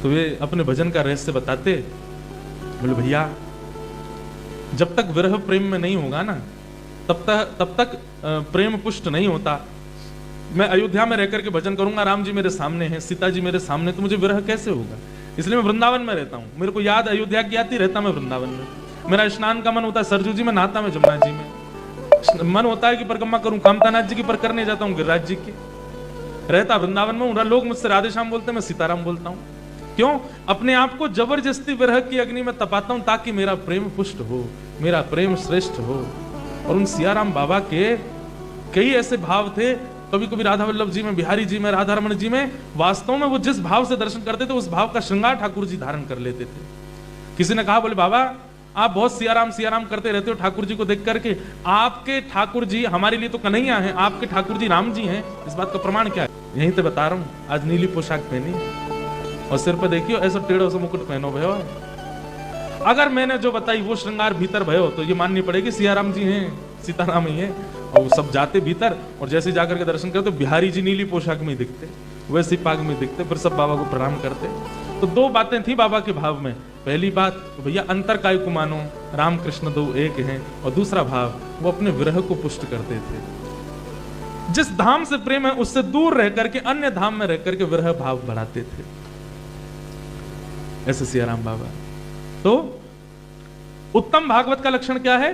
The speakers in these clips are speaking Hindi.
तो वे अपने भजन का रहस्य बताते, बोले भैया जब तक विरह प्रेम में नहीं होगा ना तब तक प्रेम पुष्ट नहीं होता। मैं अयोध्या में रहकर के भजन करूंगा, राम जी मेरे सामने हैं, सीता जी मेरे सामने, तो मुझे विरह कैसे होगा? इसलिए मैं वृंदावन में रहता हूँ। मेरे को याद अयोध्या की आती, रहता मैं वृंदावन में। मेरा स्नान का मन होता है सरजू जी में, नहाता मैं जमुना जी में। मन होता है कि परिक्रमा करूं कामतानाथ जी की, पर करने जाता हूँ गिरिराज जी की। रहता वृंदावन में हूं। लोग मुझसे राधे श्याम बोलते हैं, मैं सीताराम बोलता हूँ। क्यों? अपने आप को जबरदस्ती विरह की अग्नि में तपाता हूं ताकि मेरा प्रेम पुष्ट हो, मेरा प्रेम श्रेष्ठ हो। और उन सियाराम बाबा के कई ऐसे भाव थे, कभी कभी राधा वल्लभ जी में, बिहारी जी में, राधा रमन जी में, वास्तव में वो जिस भाव से दर्शन करते थे उस भाव का श्रृंगार ठाकुर जी धारण कर लेते थे। किसी ने कहा, बोले बाबा आप बहुत सियाराम सियाराम करते रहते हो ठाकुर जी को देख करके, आपके ठाकुर जी हमारे लिए तो कन्हैया हैं, आपके ठाकुर जी राम जी हैं, इस बात का प्रमाण क्या है? यहीं तो बता रहा हूं, आज नीली पोशाक पहनी और सिर पर देखियो ऐसा टेढ़ो सा मुकुट पहनो भयो। अगर मैंने जो बताई वो श्रृंगार भीतर भयो तो ये माननी पड़ेगी सियाराम जी हैं, सीताराम ही है। और सब जाते भीतर और जैसे जाकर के दर्शन करते, बिहारी जी नीली पोशाक में दिखते, वैसी पाग में दिखते, फिर सब बाबा को प्रणाम करते। तो दो बातें थी बाबा के भाव में। पहली बात तो भैया अंतर काय को मानो, राम कृष्ण दो एक हैं। और दूसरा भाव, वो अपने विरह को पुष्ट करते थे। जिस धाम से प्रेम है उससे दूर रह करके अन्य धाम में रह करके विरह भाव बढ़ाते थे, ऐसे सियाराम बाबा। तो उत्तम भागवत का लक्षण क्या है?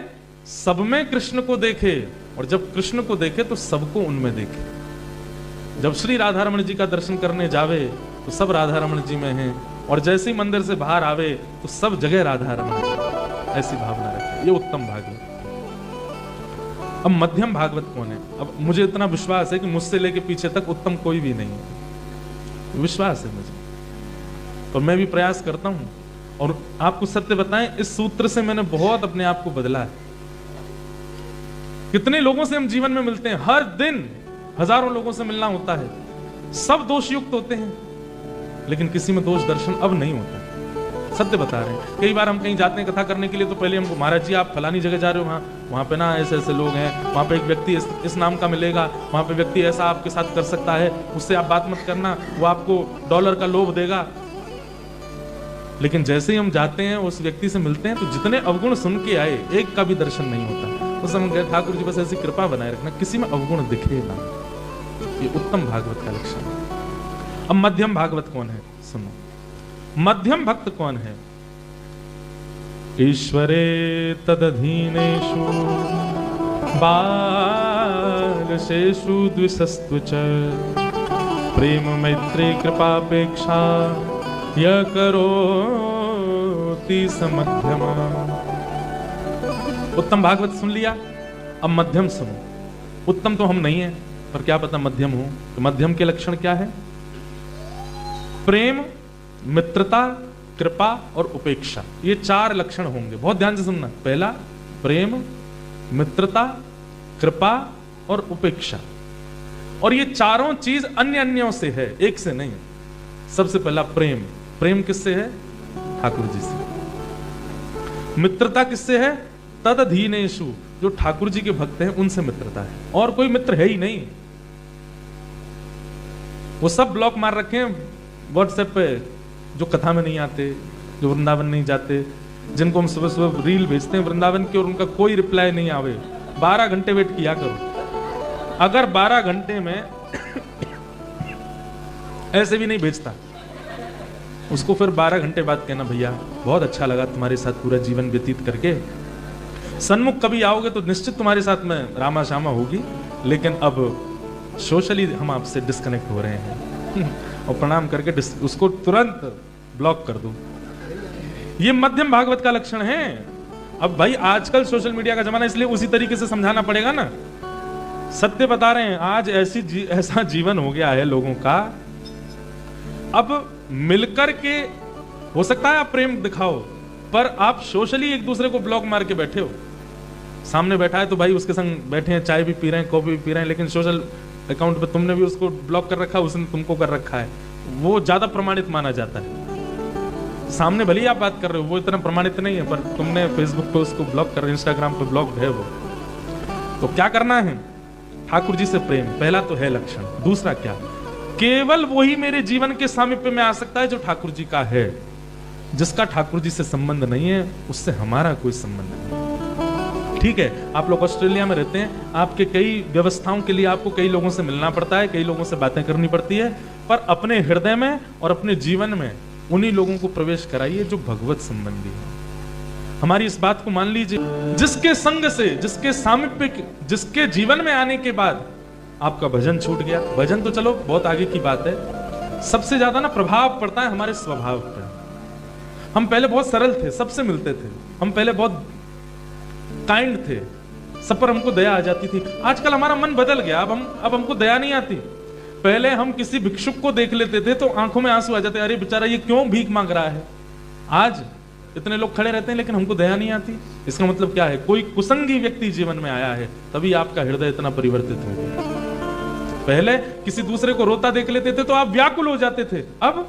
सब में कृष्ण को देखे, और जब कृष्ण को देखे तो सबको उनमें देखे। जब श्री राधा रमन जी का दर्शन करने जावे तो सब राधा रमन जी में हैं, और जैसे ही मंदिर से बाहर आवे तो सब जगह राधा रमन जी, ऐसी भावना रखे। ये उत्तम भागवत। अब मध्यम भागवत कौन है? अब मुझे इतना विश्वास है कि मुझसे लेके पीछे तक उत्तम कोई भी नहीं है, विश्वास है मुझे, और मैं भी प्रयास करता हूं। और आपको सत्य बताएं, इस सूत्र से मैंने बहुत अपने आप को बदला है। कितने लोगों से हम जीवन में मिलते हैं, हर दिन हजारों लोगों से मिलना होता है, सब दोषयुक्त होते हैं, लेकिन किसी में दोष दर्शन अब नहीं होता। सत्य बता रहे हैं। कई बार हम कहीं जाते हैं कथा करने के लिए, तो पहले हमको, महाराज जी आप फलानी जगह जा रहे हो, वहां पे ना ऐसे ऐसे लोग हैं, वहां पे एक व्यक्ति इस नाम का मिलेगा, वहां पे व्यक्ति ऐसा आपके साथ कर सकता है, उससे आप बात मत करना, वो आपको डॉलर का लोभ देगा। लेकिन जैसे ही हम जाते हैं उस व्यक्ति से मिलते हैं, तो जितने अवगुण सुन के आए एक का भी दर्शन नहीं होता। उस समय कहे, ठाकुर जी बस ऐसी कृपा बनाए रखना, किसी में अवगुण दिखे ना। ये उत्तम भागवत का लक्षण है। अब मध्यम भागवत कौन है? सुनो, मध्यम भक्त कौन है? ईश्वरे तदधीनेषु बालशेषु द्विषस्तु च प्रेम मैत्री कृपापेक्षा य करोति समध्यमा। उत्तम भागवत सुन लिया, अब मध्यम सुनो। उत्तम तो हम नहीं है, पर क्या पता मध्यम हो। तो मध्यम के लक्षण क्या है? प्रेम, मित्रता, कृपा और उपेक्षा, ये चार लक्षण होंगे। बहुत ध्यान से सुनना। पहला प्रेम, मित्रता, कृपा और उपेक्षा। और ये चारों चीज अन्य अन्यों से है, एक से नहीं। सबसे पहला प्रेम। प्रेम किससे है? ठाकुर जी से। मित्रता किससे है? तदधीनेषु, जो ठाकुर जी के भक्त हैं उनसे मित्रता है, और कोई मित्र है ही नहीं। वो सब ब्लॉक मार रखे हैं व्हाट्सएप पे, जो कथा में नहीं आते, जो वृंदावन नहीं जाते, जिनको हम सुबह सुबह रील भेजते हैं वृंदावन की और उनका कोई रिप्लाई नहीं आवे। 12 घंटे वेट किया करो। अगर 12 घंटे में ऐसे भी नहीं भेजता, उसको फिर 12 घंटे बाद कहना, भैया बहुत अच्छा लगा तुम्हारे साथ पूरा जीवन व्यतीत करके, सन्मुख कभी आओगे तो निश्चित तुम्हारे साथ में रामा श्यामा होगी, लेकिन अब सोशली हम आपसे डिस्कनेक्ट हो रहे हैं। और प्रणाम करके उसको तुरंत ब्लॉक कर दो। ये मध्यम भागवत का लक्षण है। अब भाई आजकल सोशल मीडिया का जमाना, इसलिए उसी तरीके से समझाना पड़ेगा ना। सत्य बता रहे हैं, आज ऐसा जीवन हो गया है लोगों का। अब मिलकर के हो सकता है आप प्रेम दिखाओ, पर आप सोशली एक दूसरे को ब्लॉक मार के बैठे हो। सामने बैठा है तो भाई उसके संग बैठे हैं, चाय भी पी रहे हैं, कॉफी भी पी रहे हैं, लेकिन सोशल अकाउंट पे तुमने भी उसको ब्लॉक कर रखा है, उसने तुमको कर रखा है। वो ज्यादा प्रमाणित माना जाता है। सामने भले ही आप बात कर रहे हो, वो इतना प्रमाणित नहीं है, पर तुमने फेसबुक पे उसको ब्लॉक कर, इंस्टाग्राम पे ब्लॉक है वो। तो क्या करना है? ठाकुर जी से प्रेम, पहला तो है लक्षण। दूसरा क्या? केवल वही मेरे जीवन के सामीप्य में आ सकता है जो ठाकुर जी का है। जिसका ठाकुर जी से संबंध नहीं है उससे हमारा कोई संबंध नहीं। ठीक है, आप लोग ऑस्ट्रेलिया में रहते हैं, आपके कई व्यवस्थाओं के लिए आपको कई लोगों से मिलना पड़ता है, कई लोगों से बातें करनी पड़ती है, पर अपने हृदय में और अपने जीवन में उन्हीं लोगों को प्रवेश कराइए जो भगवत संबंधी है। हमारी इस बात को मान लीजिए, जिसके संग से, जिसके सामीप्य, जिसके जीवन में आने के बाद आपका भजन छूट गया। भजन तो चलो बहुत आगे की बात है, सबसे ज्यादा ना प्रभाव पड़ता है हमारे स्वभाव पर। हम पहले बहुत सरल थे, सबसे मिलते थे, हम पहले बहुत काइंड थे, सब पर हमको दया आ जाती थी। आजकल हमारा मन बदल गया, अब हमको दया नहीं आती। पहले हम किसी भिक्षुक को देख लेते थे तो आंखों में आंसू आ जाते, अरे बेचारा ये क्यों भीख मांग रहा है। आज इतने लोग खड़े रहते हैं लेकिन हमको दया नहीं आती। इसका मतलब क्या है? कोई कुसंगी व्यक्ति जीवन में आया है, तभी आपका हृदय इतना परिवर्तित हो गया। पहले किसी दूसरे को रोता देख लेते थे तो आप व्याकुल हो जाते थे, अब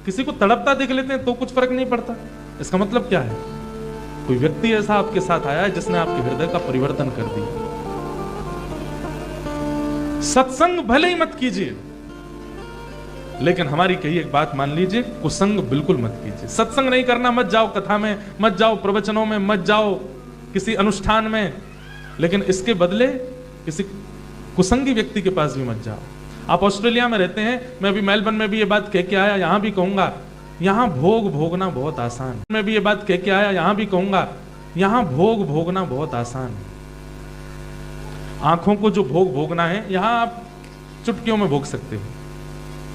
किसी को तड़पता देख लेते हैं तो कुछ फर्क नहीं पड़ता। इसका मतलब क्या है? कोई व्यक्ति ऐसा आपके साथ आया है जिसने आपके हृदय का परिवर्तन कर दिया। सत्संग भले ही मत कीजिए, लेकिन हमारी कही एक बात मान लीजिए, कुसंग बिल्कुल मत कीजिए। सत्संग नहीं करना, मत जाओ कथा में, मत जाओ प्रवचनों में, मत जाओ किसी अनुष्ठान में, लेकिन इसके बदले किसी कुसंगी व्यक्ति के पास भी मत जाओ। आप ऑस्ट्रेलिया में रहते हैं, मैं भी मेलबर्न में भी ये बात कह के आया, यहां भी कहूंगा, यहां भोग भोगना बहुत आसान है। मैं भी ये बात कह के आया, यहां भी कहूंगा, यहां भोग भोगना बहुत आसान है। आंखों को जो भोग भोगना है यहां आप चुटकियों में भोग सकते हो,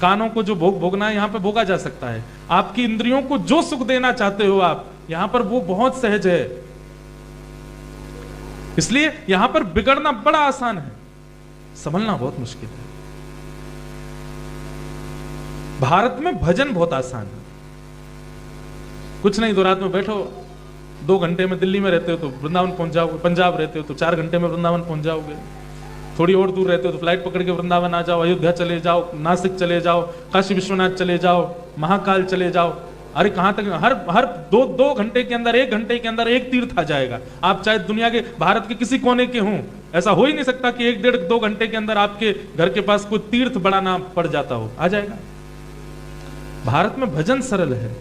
कानों को जो भोग भोगना है यहां पे भोगा जा सकता है, आपकी इंद्रियों को जो सुख देना चाहते हो आप, यहां पर वो बहुत सहज है। इसलिए यहां पर बिगड़ना बड़ा आसान है, संभलना बहुत मुश्किल है। भारत में भजन बहुत आसान है, कुछ नहीं, दो रात में बैठो, 2 घंटे में दिल्ली में रहते हो तो वृंदावन पहुंच जाओगे, पंजाब रहते हो तो 4 घंटे में वृंदावन पहुंच जाओगे, थोड़ी और दूर रहते हो तो फ्लाइट पकड़ के वृंदावन आ जाओ, अयोध्या चले जाओ, नासिक चले जाओ, काशी विश्वनाथ चले जाओ, महाकाल चले जाओ। अरे कहां तक, हर दो घंटे के अंदर, 1 घंटे के अंदर एक तीर्थ आ जाएगा। आप चाहे दुनिया के, भारत के किसी कोने के हों, ऐसा हो ही नहीं सकता कि 1 डेढ़ 2 घंटे के अंदर आपके घर के पास कोई तीर्थ बड़ा नाम पड़ जाता हो, आ जाएगा। भारत में भजन सरल है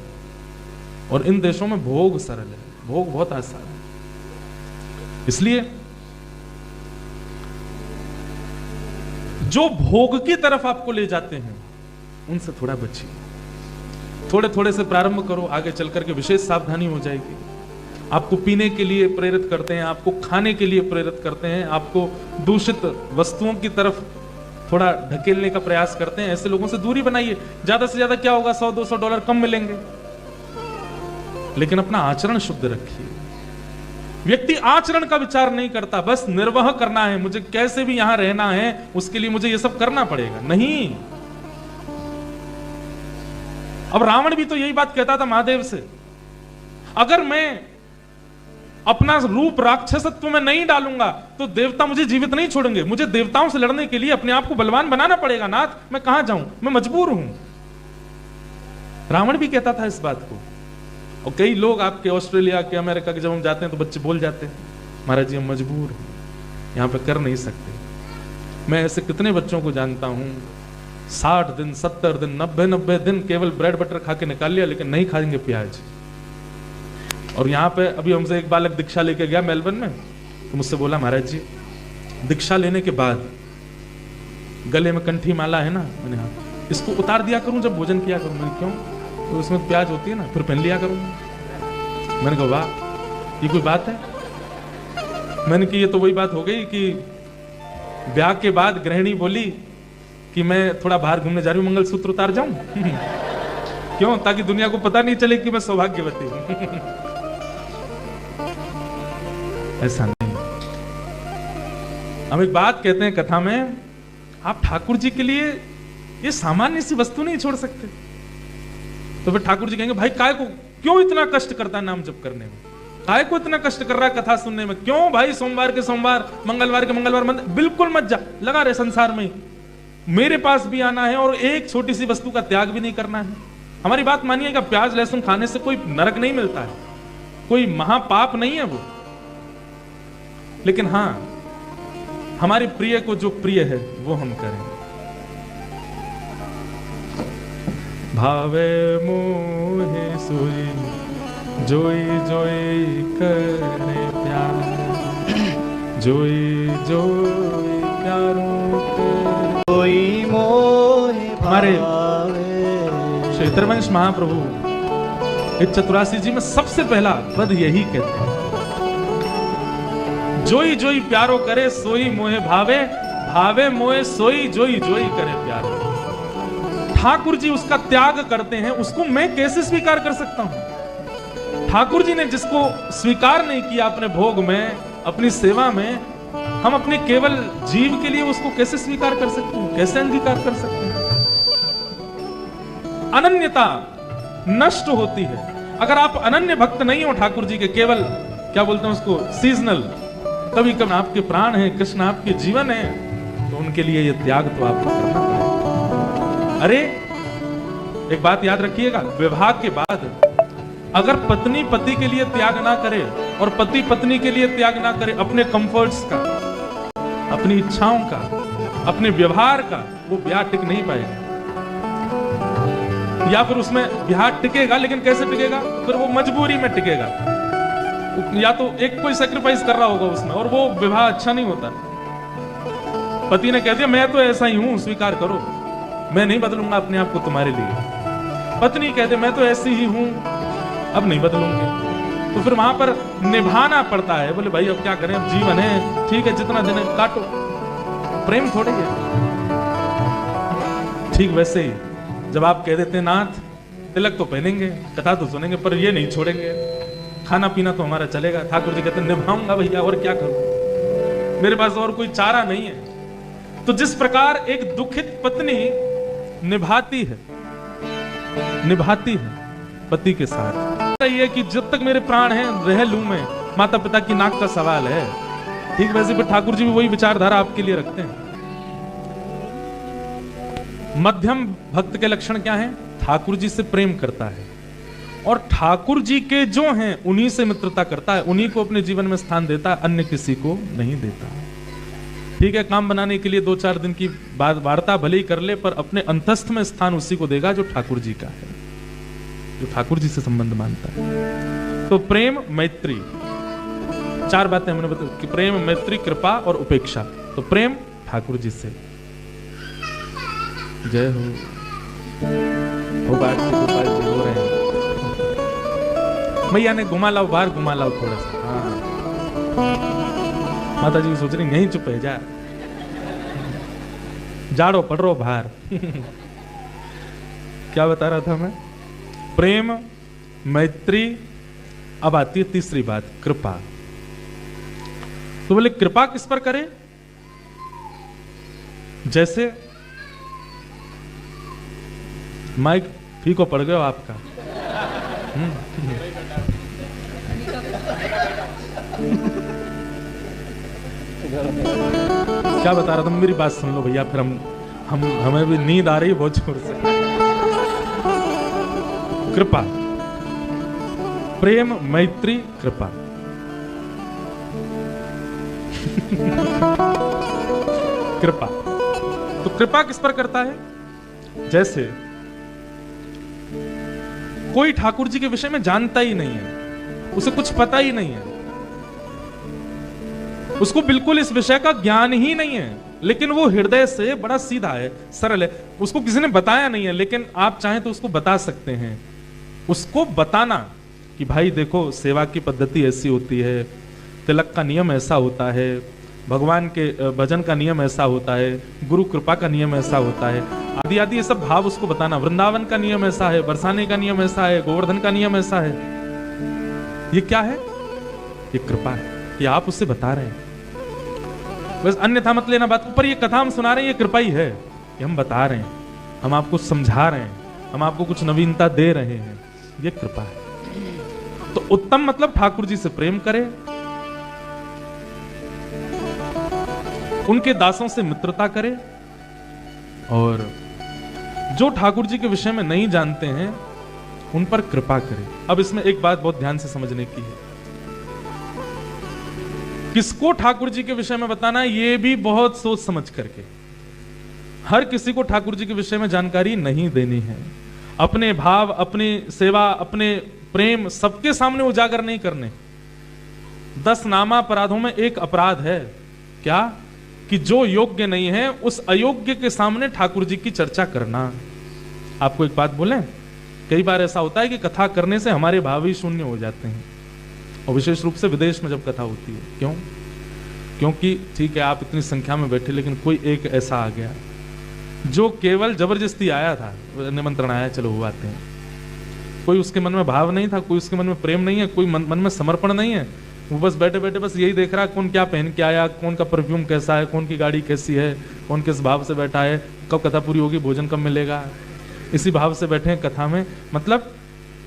और इन देशों में भोग सरल है, भोग बहुत आसान है। इसलिए जो भोग की तरफ आपको ले जाते हैं उनसे थोड़ा बचिए, थोड़े थोड़े से प्रारंभ करो, आगे चल करके विशेष सावधानी हो जाएगी। आपको पीने के लिए प्रेरित करते हैं, आपको खाने के लिए प्रेरित करते हैं, आपको दूषित वस्तुओं की तरफ थोड़ा ढकेलने का प्रयास करते हैं, ऐसे लोगों से दूरी बनाइए। ज्यादा से ज्यादा क्या होगा, $100-200 कम मिलेंगे, लेकिन अपना आचरण शुद्ध रखिए। व्यक्ति आचरण का विचार नहीं करता, बस निर्वाह करना है, मुझे कैसे भी यहां रहना है, उसके लिए मुझे ये सब करना पड़ेगा। नहीं, अब रावण भी तो यही बात कहता था महादेव से, अगर मैं अपना रूप राक्षसत्व में नहीं डालूंगा तो देवता मुझे जीवित नहीं छोड़ेंगे, मुझे देवताओं से लड़ने के लिए अपने आप को बलवान बनाना पड़ेगा। नाथ, मैं कहां जाऊं, मैं मजबूर हूं। रावण भी कहता था इस बात को। और कई लोग आपके ऑस्ट्रेलिया के, अमेरिका के जब हम जाते हैं तो बच्चे बोल जाते हैं, महाराज जी हम मजबूर हैं, यहां पे कर नहीं सकते। मैं ऐसे कितने बच्चों को जानता हूं, 60 दिन, 70 दिन, 90 दिन केवल ब्रेड बटर खा के निकाल लिया, लेकिन नहीं खाएंगे प्याज। और यहाँ पे अभी हमसे एक बालक दीक्षा लेके गया मेलबर्न में, तो मुझसे बोला, महाराज जी दीक्षा लेने के बाद गले में कंठी माला है ना, मैंने हाँ, इसको उतार दिया करूं जब भोजन किया करूं। मैंने क्यों? तो उसमें प्याज होती है ना, फिर पहन लिया करूं। मैंने कहा वाह, ये कोई बात है? मैंने कि ये तो वही बात हो गई कि ब्याह के बाद गृहिणी बोली कि मैं थोड़ा बाहर घूमने जा रही हूं, मंगलसूत्र उतार जाऊं। क्यों? ताकि दुनिया को पता नहीं चले कि मैं सौभाग्यवती हूं। ऐसा नहीं। हम एक बात कहते हैं कथा में, आप ठाकुर जी के लिए ये सामान्य सी वस्तु नहीं छोड़ सकते। तो फिर ठाकुर जी कहेंगे, भाई काय को क्यों इतना कष्ट करता है नाम जप करने में, काय को इतना कष्ट कर रहा है कथा सुनने में, क्यों भाई सोमवार के सोमवार, मंगलवार के मंगलवार, बिल्कुल मत जा, लगा रहे संसार में, मेरे पास भी आना है और एक छोटी सी वस्तु का त्याग भी नहीं करना है। हमारी बात मानिएगा, प्याज लहसुन खाने से कोई नरक नहीं मिलता है, कोई महापाप नहीं है वो, लेकिन हां, हमारे प्रिय को जो प्रिय है वो हम करें। भावे मोहे सोई जोई जोई करे प्यार, जोई जोई प्यारो करे कोई मोहे हमारे भावे। श्री त्रिवंश महाप्रभु इस चतुरासी जी में सबसे पहला पद यही कहते हैं, जोई जोई प्यारो करे सोई मोहे भावे, भावे मोहे सोई जोई जोई करे प्यारो। ठाकुर जी उसका त्याग करते हैं, उसको मैं कैसे स्वीकार कर सकता हूं? ठाकुर जी ने जिसको स्वीकार नहीं किया अपने भोग में, अपनी सेवा में, हम अपने केवल जीव के लिए उसको कैसे स्वीकार कर सकते हैं, कैसे अंगीकार कर सकते हैं? अनन्यता नष्ट होती है। अगर आप अनन्य भक्त नहीं हो ठाकुर जी के, केवल क्या बोलते हैं उसको, सीजनल, कभी कभी आपके प्राण है, कृष्ण आपके जीवन है, तो उनके लिए ये त्याग तो आपको करना पड़ेगा। अरे एक बात याद रखिएगा, विवाह के बाद अगर पत्नी पति के लिए त्याग ना करे और पति पत्नी के लिए त्याग ना करे अपने कंफर्ट्स का, अपनी इच्छाओं का, अपने व्यवहार का, वो ब्याह टिक नहीं पाएगा। या फिर उसमें ब्याह टिकेगा, लेकिन कैसे टिकेगा? फिर वो मजबूरी में टिकेगा, या तो एक कोई सेक्रीफाइस कर रहा होगा उसमें, और वो विवाह अच्छा नहीं होता। पति ने कह दिया मैं तो ऐसा ही हूं, स्वीकार करो, मैं नहीं बदलूंगा अपने आप को तुम्हारे लिए। पत्नी कहते मैं तो ऐसी ही हूं, अब नहीं बदलूंगे। तो फिर वहां पर निभाना पड़ता है। बोले भाई अब क्या करें, अब जीवन है, ठीक है जितना दिन है काटो। प्रेम थोड़े है। ठीक वैसे ही जब आप कह देते हैं नाथ तिलक तो पहनेंगे, कथा तो सुनेंगे, पर ये नहीं छोड़ेंगे, खाना पीना तो हमारा चलेगा। ठाकुर जी कहते हैं निभाऊंगा भैया, और क्या करूं, मेरे पास और कोई चारा नहीं है। तो जिस प्रकार एक दुखित पत्नी निभाती है पति के साथ, ये कि जब तक मेरे प्राण हैं रह लूं मैं, माता पिता की नाक का सवाल है। ठीक वैसे भी ठाकुर जी भी वही विचारधारा आपके लिए रखते हैं। मध्यम भक्त के लक्षण क्या हैं? ठाकुर जी से प्रेम करता है और ठाकुर जी के जो हैं उन्हीं से मित्रता करता है, उन्हीं को अपने जीवन में स्थान देता है, अन्य किसी को नहीं देता। ठीक है, काम बनाने के लिए 2-4 दिन की वार्ता भले ही कर ले, पर अपने अंतस्थ में स्थान उसी को देगा जो ठाकुर जी का है, जो ठाकुर जी से संबंध मानता है। तो प्रेम, मैत्री, 4 बातें हमने बताई कि प्रेम, मैत्री, कृपा और उपेक्षा। तो प्रेम ठाकुर जी से। जय हो बात गोपाल जी हो रहे हैं। मैया ने घुमा लाओ बाहर, घुमा लाओ थोड़ा सा। हाँ, माता जी सोच रही यहीं चुप है जा, जाड़ो पड़ रो बाहर। क्या बता रहा था मैं? प्रेम, मैत्री, अब आती है तीसरी बात, कृपा। तो बोले कृपा किस पर करें? जैसे माइक फीको पड़ गया आपका। क्या बता रहा था? मेरी बात सुन लो भैया, फिर हमें भी नींद आ रही है बहुत जोर से। कृपा, प्रेम, मैत्री, कृपा। कृपा, तो कृपा किस पर करता है? जैसे कोई ठाकुर जी के विषय में जानता ही नहीं है, उसे कुछ पता ही नहीं है, उसको बिल्कुल इस विषय का ज्ञान ही नहीं है, लेकिन वो हृदय से बड़ा सीधा है, सरल है, उसको किसी ने बताया नहीं है, लेकिन आप चाहें तो उसको बता सकते हैं। उसको बताना कि भाई देखो सेवा की पद्धति ऐसी होती है, तिलक का नियम ऐसा होता है, भगवान के भजन का नियम ऐसा होता है, गुरु कृपा का नियम ऐसा होता है, आदि आदि ये सब भाव उसको बताना। वृंदावन का नियम ऐसा है, बरसाने का नियम ऐसा है, गोवर्धन का नियम ऐसा है। ये क्या है? ये कृपा है, ये आप उससे बता रहे हैं। बस अन्यथा मत लेना बात को, पर ये कथा हम सुना रहे हैं, ये कृपा ही है, ये हम बता रहे हैं, हम आपको समझा रहे हैं, हम आपको कुछ नवीनता दे रहे हैं, ये कृपा है। तो उत्तम मतलब ठाकुर जी से प्रेम करे, उनके दासों से मित्रता करे, और जो ठाकुर जी के विषय में नहीं जानते हैं उन पर कृपा करे। अब इसमें एक बात बहुत ध्यान से समझने की है, किसको ठाकुर जी के विषय में बताना है ये भी बहुत सोच समझ करके। हर किसी को ठाकुर जी के विषय में जानकारी नहीं देनी है। अपने भाव, अपनी सेवा, अपने प्रेम सबके सामने उजागर नहीं करने। 10 नामा अपराधों में एक अपराध है क्या, कि जो योग्य नहीं है उस अयोग्य के सामने ठाकुर जी की चर्चा करना। आपको एक बात बोलें, कई बार ऐसा होता है कि कथा करने से हमारे भाव ही शून्य हो जाते हैं, और विशेष रूप से विदेश में जब कथा होती है। क्यों? क्योंकि ठीक है आप इतनी संख्या में बैठे, लेकिन कोई एक ऐसा आ गया जो केवल जबरदस्ती आया था, निमंत्रण आया, चलो वो आते हैं। कोई उसके मन में भाव नहीं था, कोई उसके मन में प्रेम नहीं है, कोई मन में समर्पण नहीं है, वो बस बैठे बैठे बस यही देख रहा है कौन क्या पहन के आया, कौन का परफ्यूम कैसा है, कौन की गाड़ी कैसी है, कौन किस भाव से बैठा है, कब कथा पूरी होगी, भोजन कब मिलेगा, इसी भाव से बैठे हैं कथा में। मतलब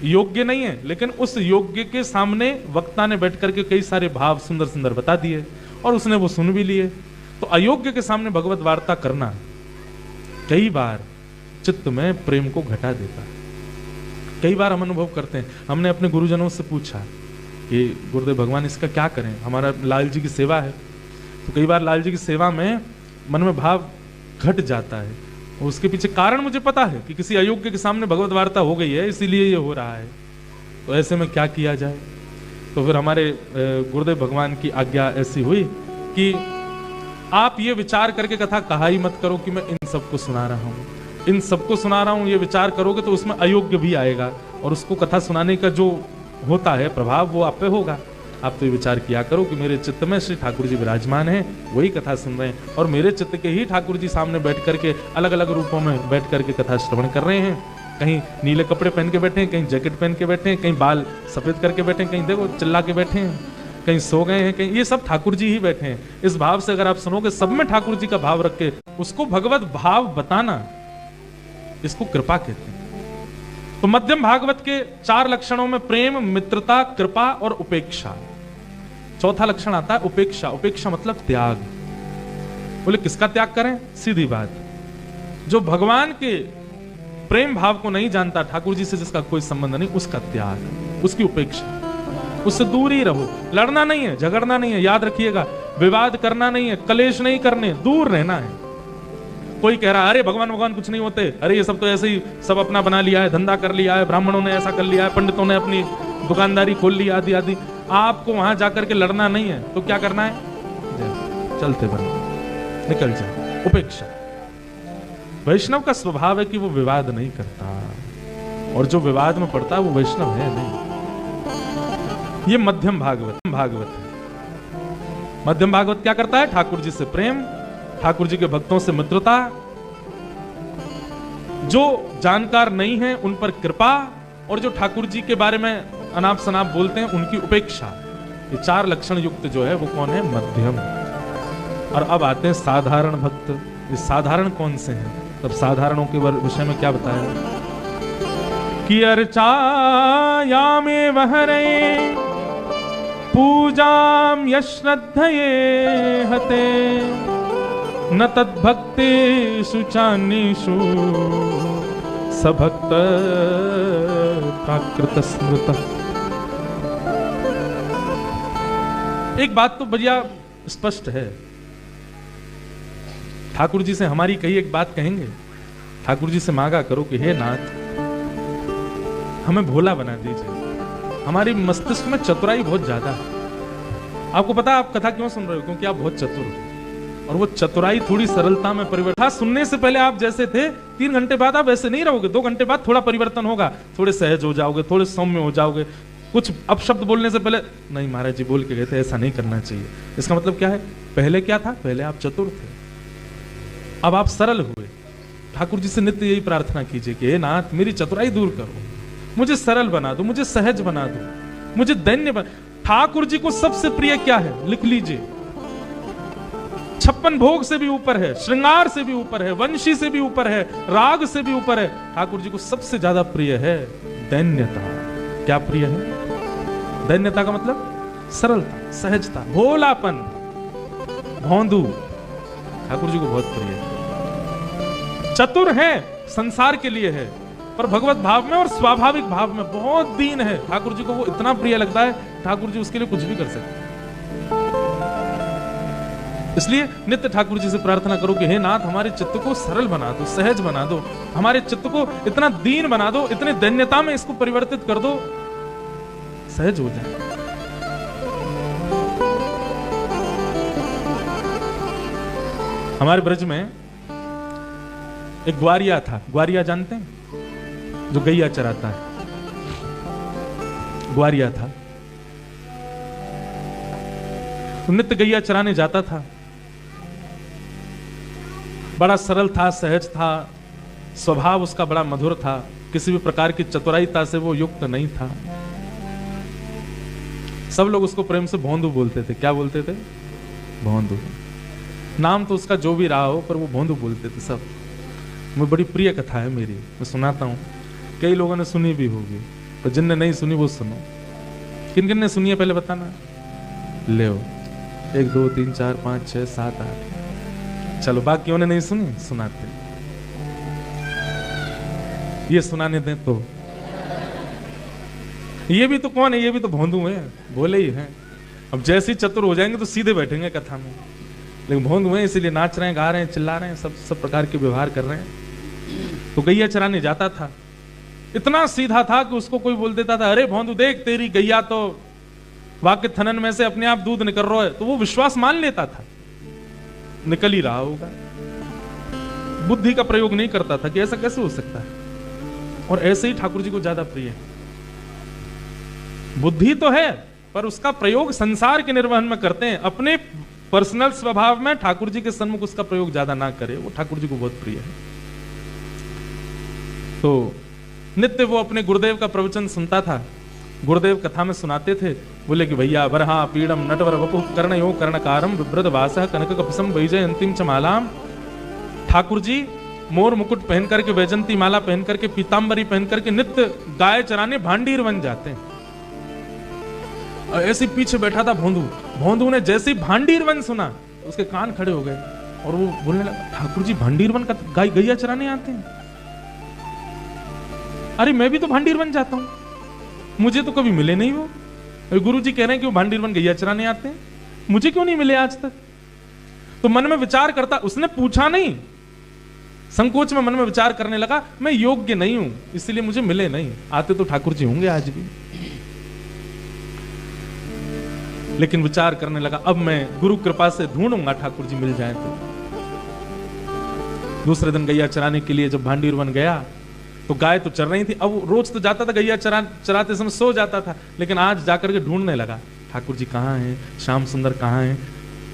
योग्य नहीं है, लेकिन उस योग्य के सामने वक्ता ने बैठ करके कई सारे भाव सुंदर सुंदर बता दिए और उसने वो सुन भी लिए। तो अयोग्य के सामने भगवत वार्ता करना कई बार चित्त में प्रेम को घटा देता है। कई बार हम अनुभव करते हैं, हमने अपने गुरुजनों से पूछा कि गुरुदेव भगवान इसका क्या करें, हमारा लाल जी की सेवा है। तो कई बार लाल जी की सेवा में मन में भाव घट जाता है, उसके पीछे कारण मुझे पता है कि किसी अयोग्य के सामने भगवत वार्ता हो गई है, इसीलिए ये हो रहा है। तो ऐसे में क्या किया जाए? तो फिर हमारे गुरुदेव भगवान की आज्ञा ऐसी हुई कि आप ये विचार करके कथा कहा ही मत करो कि मैं इन सबको सुना रहा हूँ, इन सबको सुना रहा हूँ। ये विचार करोगे तो उसमें अयोग्य भी आएगा और उसको कथा सुनाने का जो होता है प्रभाव वो आप पे होगा। आप तो ये विचार किया करो कि मेरे चित्त में श्री ठाकुर जी विराजमान हैं, वही कथा सुन रहे हैं, और मेरे चित्त के ही ठाकुर जी सामने बैठ करके अलग अलग रूपों में बैठ करके कथा श्रवण कर रहे हैं। कहीं नीले कपड़े पहन के बैठे हैं, कहीं जैकेट पहन के बैठे हैं, कहीं बाल सफेद करके बैठे हैं, कहीं देखो चिल्ला के बैठे हैं, कहीं सो गए हैं, कहीं, ये सब ठाकुर जी ही बैठे हैं। इस भाव से अगर आप सुनोगे, सब में ठाकुर जी का भाव रख के उसको भगवत भाव बताना, इसको कृपा कहते हैं। तो मध्यम भागवत के 4 लक्षणों में प्रेम, मित्रता, कृपा और उपेक्षा। चौथा लक्षण आता है उपेक्षा। उपेक्षा मतलब त्याग। बोले किसका त्याग करें? सीधी बात, जो भगवान के प्रेम भाव को नहीं जानता, ठाकुर जी से जिसका कोई संबंध नहीं, उसका त्याग, उसकी उपेक्षा, उससे दूर ही रहो। लड़ना नहीं है, झगड़ना नहीं है, याद रखिएगा, विवाद करना नहीं है, कलेश नहीं करने, दूर रहना है। कोई कह रहा है अरे भगवान भगवान कुछ नहीं होते, अरे ये सब तो ऐसे ही सब अपना बना लिया है, धंधा कर लिया है, ब्राह्मणों ने ऐसा कर लिया है, पंडितों ने अपनी दुकानदारी खोल ली, आदि आदि। आपको वहां जाकर के लड़ना नहीं है, तो क्या करना है? चलते बनो, निकल जाए। उपेक्षा। वैष्णव का स्वभाव है कि वो विवाद नहीं करता, और जो विवाद में पड़ता है वो वैष्णव है नहीं। ये मध्यम भागवत है। मध्यम भागवत क्या करता है? ठाकुर जी से प्रेम, ठाकुर जी के भक्तों से मित्रता, जो जानकार नहीं है उन पर कृपा, और जो ठाकुर जी के बारे में अनाप शनाप बोलते हैं उनकी उपेक्षा। ये 4 लक्षण युक्त जो है वो कौन है? मध्यम। और अब आते हैं साधारण भक्त। ये साधारण कौन से हैं? तब साधारणों के विषय में क्या बताया कि अर्चायामेव हरे पूजाम यश्रद्धये हते न तद्भक्तेषु चान्येषु सभक्त प्राकृत स्मृत। एक बात तो बढ़िया स्पष्ट है, ठाकुर जी से हमारी कही एक बात कहेंगे, ठाकुर जी से मांगा करो कि हे नाथ हमें भोला बना दीजिए। हमारी मस्तिष्क में चतुराई बहुत ज्यादा है। आपको पता है आप कथा क्यों सुन रहे हो? क्योंकि आप बहुत चतुर हो, और वो चतुराई थोड़ी सरलता में परिवर्तन। सुनने से पहले आप जैसे थे, 3 घंटे बाद आप ऐसे नहीं रहोगे, 2 घंटे बाद थोड़ा परिवर्तन होगा, थोड़े सहज हो जाओगे, थोड़े सौम्य हो जाओगे। कुछ अपशब्द बोलने से पहले नहीं महाराज जी बोल के गए थे, ऐसा नहीं करना चाहिए। इसका मतलब क्या है? पहले क्या था? पहले आप चतुर थे, अब आप सरल हुए। ठाकुर जी से नित्य यही प्रार्थना कीजिए कि हे नाथ मेरी चतुराई दूर करो, मुझे सरल बना दो, मुझे सहज बना दो, मुझे दैन्य बना। ठाकुर जी को सबसे प्रिय क्या है? लिख लीजिए, 56 भोग से भी ऊपर है, श्रृंगार से भी ऊपर है, वंशी से भी ऊपर है, राग से भी ऊपर है। ठाकुर जी को सबसे ज्यादा प्रिय है दैन्यता। क्या प्रिय है? दैन्यता का मतलब सरलता, सहजता, भोलापन, भौंदू। ठाकुर जी को बहुत प्रिय है। चतुर है, संसार के लिए है, पर भगवत भाव में और स्वाभाविक भाव में बहुत दीन है। ठाकुर जी को वो इतना प्रिय लगता है, ठाकुर जी उसके लिए कुछ भी कर सकते। इसलिए नित्य ठाकुर जी से प्रार्थना करो कि हे नाथ, हमारे चित्त को सरल बना दो, सहज बना दो, हमारे चित्त को इतना दीन बना दो, इतने दैन्यता में इसको परिवर्तित कर दो, सहज हो जाए। हमारे ब्रज में एक ग्वारिया था। ग्वारिया जानते हैं? जो गैया चराता है, ग्वारिया था। नित्य गैया चराने जाता था। बड़ा सरल था, सहज था, स्वभाव उसका बड़ा मधुर था, किसी भी प्रकार की चतुराईता से वो युक्त नहीं था। सब लोग उसको प्रेम से भोंदू बोलते थे। क्या बोलते थे? भोंदू। नाम तो उसका जो भी रहा हो, पर वो भोंदू बोलते थे सब। वो बड़ी प्रिय कथा है मेरी, मैं सुनाता हूँ। कई लोगों ने सुनी भी होगी, पर जिनने नहीं सुनी वो सुनो। किन किन ने सुनी है पहले बताना। ले 1 2 3 4 5 6 7 8। चलो बाकियों ने नहीं सुनी, सुनाते। ये सुनाने दें तो। ये भी तो कौन है? ये भी तो भोंदू है, बोले ही हैं। अब जैसे ही चतुर हो जाएंगे तो सीधे बैठेंगे कथा में, लेकिन भोंदू हैं इसीलिए नाच रहे हैं, गा रहे हैं, चिल्ला रहे हैं, सब प्रकार के व्यवहार कर रहे हैं। तो गैया चराने जाता था। इतना सीधा था कि उसको कोई बोल देता था, अरे भोंदू देख, तेरी गैया तो वाक्य थनन में से अपने आप दूध निकल रहा है, तो वो विश्वास मान लेता था, निकल ही रहा होगा। बुद्धि का प्रयोग नहीं करता था कि ऐसा कैसे हो सकता है। और ऐसे ही ठाकुर जी को ज्यादा प्रिय है। बुद्धि तो है, पर उसका प्रयोग संसार के निर्वहन में करते हैं। अपने पर्सनल स्वभाव में ठाकुर जी के सन्मुख उसका प्रयोग ज्यादा ना करे, वो ठाकुर जी को बहुत प्रिय है। तो नित्य वो अपने गुरुदेव का प्रवचन सुनता था। गुरुदेव कथा में सुनाते थे, बोले कि भैया वरहा पीड़म नटवर वपु कर्णयो कर्णकारम विभ्रत वासः कनक कपसम वैजयंतीम च मालाम। ठाकुर जी मोर मुकुट पहन करके, वैजंती माला पहन करके, पीतांबरी पहन करके नित्य गाय चराने भांडीर बन जाते हैं। ऐसे पीछे बैठा था भोंदू। भोंदू ने जैसे ही भांडीर वन सुना, उसके कान खड़े हो गए और वो बोलने लगा, ठाकुर जी भांडीर वन का गाय गैया चराने आते हैं? अरे मैं भी तो भांडीर बन जाता हूं, मुझे तो कभी मिले नहीं वो। गुरु जी कह रहे हैं कि वो भांडीर बन गैया चराने आते हैं, मुझे क्यों नहीं मिले आज तक? तो मन में विचार करता, उसने पूछा नहीं, संकोच में मन में विचार करने लगा, मैं योग्य नहीं हूं इसलिए मुझे मिले नहीं, आते तो ठाकुर जी होंगे आज भी। लेकिन विचार करने लगा, अब मैं गुरु कृपा से ढूंढूंगा, ठाकुर जी मिल जाए तो। दूसरे दिन गैया चराने के लिए जब भांडीर बन गया तो गाय तो चर रही थी। अब रोज तो जाता था गैया चराते समय सो जाता था, लेकिन आज जाकर के ढूंढने लगा, ठाकुर जी कहाँ हैं, श्याम सुंदर कहाँ हैं,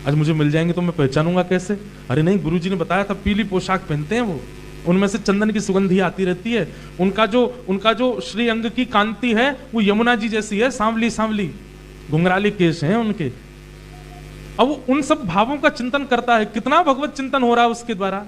आज मुझे मिल जाएंगे तो मैं पहचानूंगा कैसे? अरे नहीं, गुरुजी ने बताया था पीली पोशाक पहनते हैं वो, उनमें से चंदन की सुगंधी आती रहती है, उनका जो श्री अंग की कांति है वो यमुना जी जैसी है, सांवली सांवली घुंघराले केश हैं उनके। अब वो उन सब भावों का चिंतन करता है। कितना भगवत चिंतन हो रहा है उसके द्वारा।